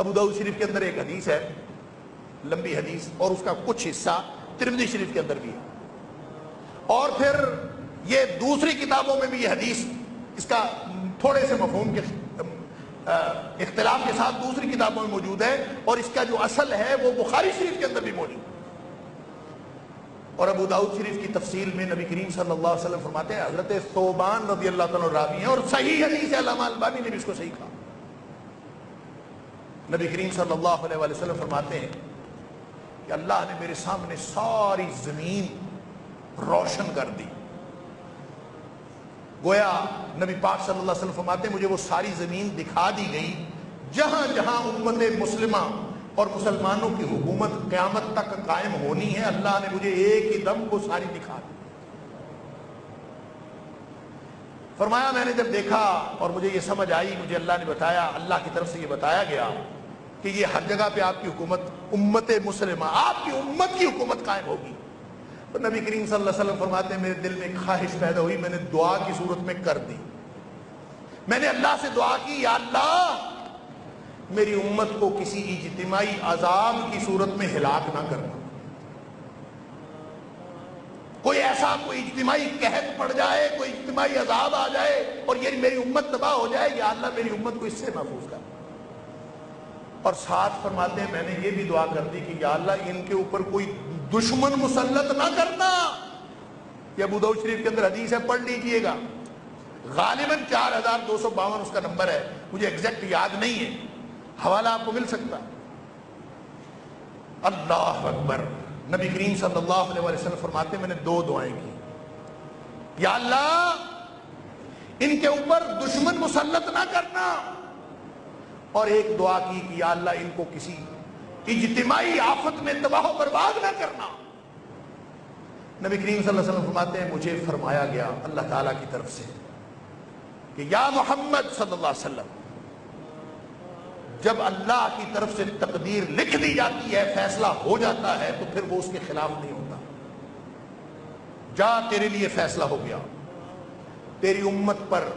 ابو داؤد شریف کے اندر ایک حدیث ہے، لمبی حدیث، اور اس کا کچھ حصہ ترمذی شریف کے اندر بھی ہے، اور پھر یہ دوسری کتابوں میں بھی یہ حدیث اس کا تھوڑے سے مفہوم کے اختلاف کے ساتھ دوسری کتابوں میں موجود ہے، اور اس کا جو اصل ہے وہ بخاری شریف کے اندر بھی موجود ہے۔ اور ابو داؤد شریف کی تفصیل میں نبی کریم صلی اللہ علیہ وسلم فرماتے ہیں، حضرت ثوبان رضی اللہ تعالیٰ راوی ہیں، اور صحیح حدیث ہے، علامہ البانی نے بھی اس کو صحیح کہا۔ نبی کریم صلی اللہ علیہ وسلم فرماتے ہیں کہ اللہ نے میرے سامنے ساری زمین روشن کر دی، گویا نبی پاک صلی اللہ علیہ وسلم فرماتے ہیں مجھے وہ ساری زمین دکھا دی گئی جہاں جہاں امت مسلمہ اور مسلمانوں کی حکومت قیامت تک قائم ہونی ہے، اللہ نے مجھے ایک ہی دم وہ ساری دکھا دی۔ فرمایا میں نے جب دیکھا اور مجھے یہ سمجھ آئی، مجھے اللہ نے بتایا، اللہ کی طرف سے یہ بتایا گیا کہ یہ ہر جگہ پہ آپ کی حکومت، امت مسلمہ، آپ کی امت کی حکومت قائم ہوگی، تو نبی کریم صلی اللہ علیہ وسلم فرماتے ہیں میرے دل میں ایک خواہش پیدا ہوئی، میں نے دعا کی صورت میں کر دی، میں نے اللہ سے دعا کی، یا اللہ میری امت کو کسی اجتماعی عذاب کی صورت میں ہلاک نہ کرنا، کوئی ایسا کوئی اجتماعی قحط پڑ جائے، کوئی اجتماعی عذاب آ جائے اور یہ میری امت تباہ ہو جائے، یا اللہ میری امت کو اس سے محفوظ کر۔ اور ساتھ فرماتے ہیں میں نے یہ بھی دعا کر دی کہ یا اللہ ان کے اوپر کوئی دشمن مسلط نہ کرنا۔ یہ ابو داؤد شریف کے اندر حدیث ہے، پڑھ لیجئے گا، غالباً 4252 اس کا نمبر ہے، مجھے ایگزیکٹ یاد نہیں ہے، حوالہ آپ کو مل سکتا۔ اللہ اکبر، نبی کریم صلی اللہ علیہ وسلم فرماتے ہیں میں نے 2 دعائیں کی، یا اللہ ان کے اوپر دشمن مسلط نہ کرنا، اور ایک دعا کی کہ یا اللہ ان کو کسی اجتماعی آفت میں تباہ و برباد نہ کرنا۔ نبی کریم صلی اللہ علیہ وسلم فرماتے ہیں مجھے فرمایا گیا اللہ تعالیٰ کی طرف سے کہ یا محمد صلی اللہ علیہ وسلم، جب اللہ کی طرف سے تقدیر لکھ دی جاتی ہے، فیصلہ ہو جاتا ہے، تو پھر وہ اس کے خلاف نہیں ہوتا۔ جا تیرے لیے فیصلہ ہو گیا، تیری امت پر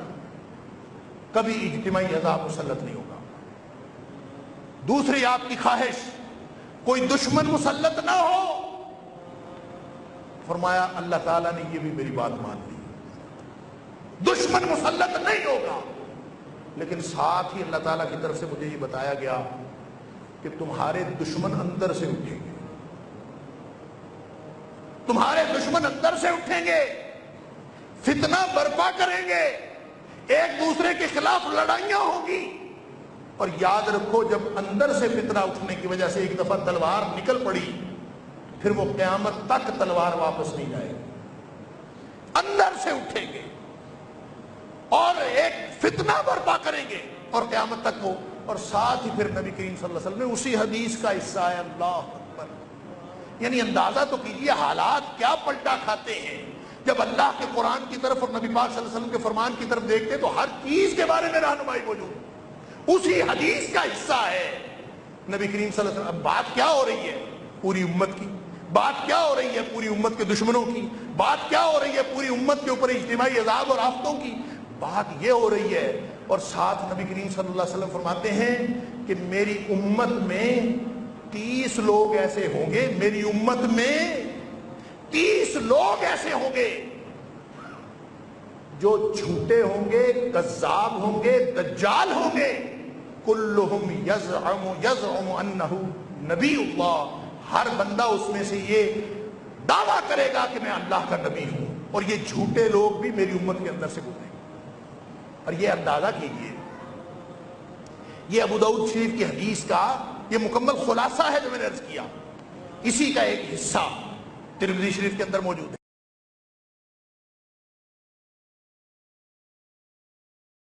کبھی اجتماعی عذاب مسلط نہیں ہوگا۔ دوسری آپ کی خواہش، کوئی دشمن مسلط نہ ہو۔ فرمایا اللہ تعالیٰ نے یہ بھی میری بات مان لی، دشمن مسلط نہیں ہوگا، لیکن ساتھ ہی اللہ تعالیٰ کی طرف سے مجھے یہ بتایا گیا کہ تمہارے دشمن اندر سے اٹھیں گے، تمہارے دشمن اندر سے اٹھیں گے، فتنہ برپا کریں گے، ایک دوسرے کے خلاف لڑائیاں ہوں گی، اور یاد رکھو جب اندر سے فتنہ اٹھنے کی وجہ سے ایک دفعہ تلوار نکل پڑی، پھر وہ قیامت تک تلوار واپس نہیں جائے گی، اندر سے اٹھیں گے اور ایک فتنہ برپا کریں گے، اور قیامت تک وہ، اور ساتھ ہی پھر نبی کریم صلی اللہ علیہ وسلم نے اسی حدیث کا حصہ ہے، اللہ اکبر، یعنی اندازہ تو کیجئے حالات کیا پلٹا کھاتے ہیں جب اللہ کے قرآن کی طرف اور نبی پاک صلی اللہ علیہ وسلم کے فرمان کی طرف دیکھتے تو ہر چیز کے بارے میں رہنمائی موجود، اسی حدیث کا حصہ ہے۔ نبی کریم صلی اللہ علیہ وسلم، اب بات کیا ہو رہی ہے؟ پوری امت کی بات کیا ہو رہی ہے؟ پوری امت کے دشمنوں کی بات کیا ہو رہی ہے؟ پوری امت کے اوپر اجتماعی عذاب اور آفتوں کی بات یہ ہو رہی ہے، اور ساتھ نبی کریم صلی اللہ علیہ وسلم فرماتے ہیں کہ میری امت میں 30 لوگ ایسے ہوں گے، میری امت میں 30 لوگ ایسے ہوں گے جو جھوٹے ہوں گے، کذاب ہوں گے، دجال ہوں گے، کلہم یزعم انہ نبی اللہ، ہر بندہ اس میں سے یہ دعویٰ کرے گا کہ میں اللہ کا نبی ہوں، اور یہ جھوٹے لوگ بھی میری امت کے اندر سے گزریں گے۔ اور یہ اندازہ کیجئے، یہ ابو داؤد شریف کی حدیث کا یہ مکمل خلاصہ ہے جو میں نے عرض کیا، اسی کا ایک حصہ ترمذی شریف کے اندر موجود ہے۔